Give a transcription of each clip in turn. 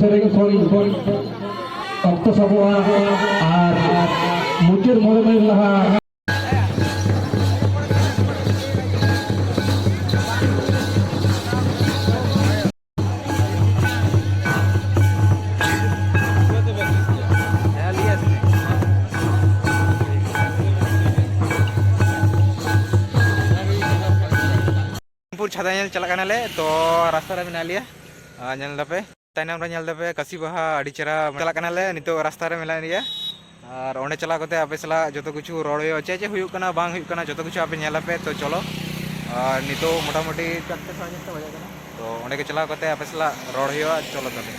ᱥᱮᱨᱮᱧ ᱠᱷᱚᱱ ᱚᱠᱛᱚ ᱥᱟᱵᱚᱜᱼᱟ ᱟᱨ ᱢᱩᱪᱟᱹᱫ ᱢᱚᱬᱮ ᱢᱤᱱᱤᱴ ᱞᱟᱦᱟ छाता नेल चलना ले तो रास्ता रे मेना लिया नेल दपे तायनम रे नेल दपे कसी बाहा अड़ी चेहरा चलना ले नितो रास्ता रे मेला लिया और ओंडे चला कते आपे सला जतो किछु रोड हो चे चे हुयुक कना बांग हुयुक कना जतो किछु आपे नेला पे तो चलो और नितो मोटा मोटी 4 से 5 बजे कना तो ओंडे के चला कते आपे सला रोड हुआ चलो तबे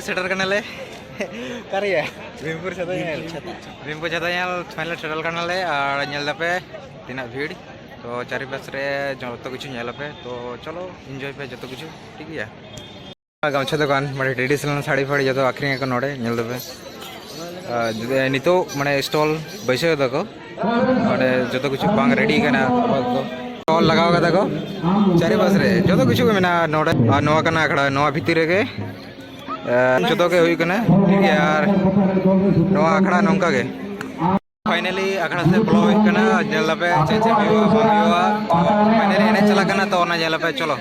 सेटर करना ले करिए भीमपुर छाता फाइनल सेटल करना ले और नेल दपे तीना भीड़ तो चारि पास रे जतो किछु नेल पे तो चलो एंजॉय पे जतो किछु ठीक है गामछा दुकान माने ट्रेडिशनल साड़ी फाड़ी जतो आखरिंग को नोडे नेल दपे नितो माने स्टॉल बैसे दको माने जतो किछु बांग रेडी कना स्टॉल लगाव कदा को चारि पास रे जतो किछु मेना नोडे नोवा कना अखड़ा नोवा भितिर रे जो के हुई कने ठीक है यार नवा अखड़ा नौका के फाइनली अखड़ा से ब्लो हुई कना नेल पे चेचे हुआ फाइनली एने चला कना तो ओना नेल पे चलो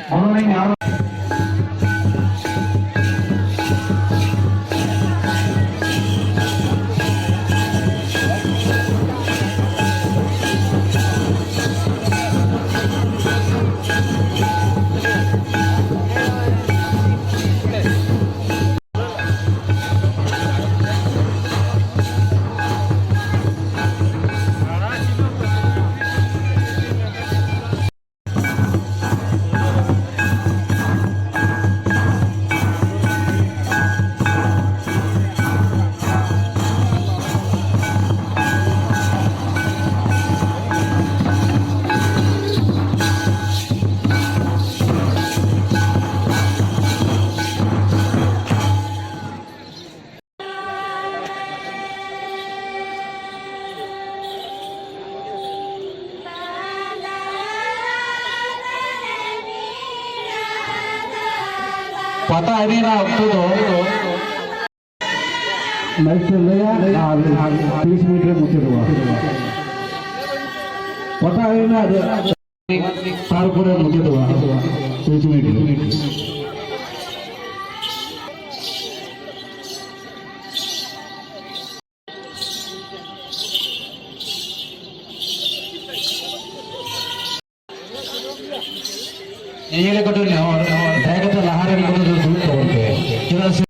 पता है ना आपको तो मैं चल रहा 30 मिनट में मुझे हुआ पता है ना तार पूरे मुझे हुआ 30 मिनट ये कटो नहीं और बैग तो लहारे में कटो दूर तोड़ते चलो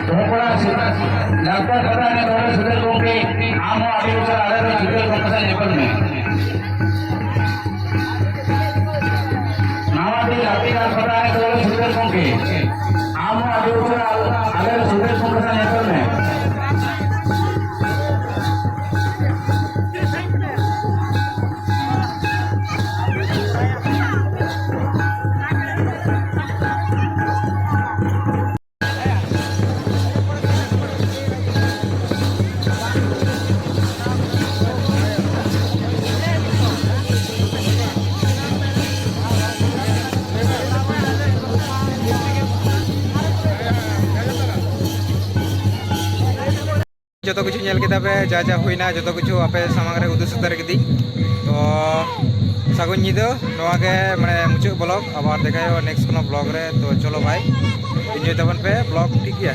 ढोकड़ा डॉक्टर खड़ा ने थोड़े सुधर को के आम अभी उसे आले तो सुधर को कैसा लेवल में नावाडी आती का खड़ा ने थोड़े सुधर को के आम अभी उसे आले तो सुधर को कैसा लेवल में जो कुछ नेल किदा पे जा जा हुईना जो कुछ आपे सामांग रे उदुग सदर किदी तो सागुन निदो नोआ के माने मुचाद ब्लॉग आबार देखायो नेक्स्ट कोनो ब्लॉग रे तो चलो भाई एंजॉय तबन पे ब्लॉग ठीक गया।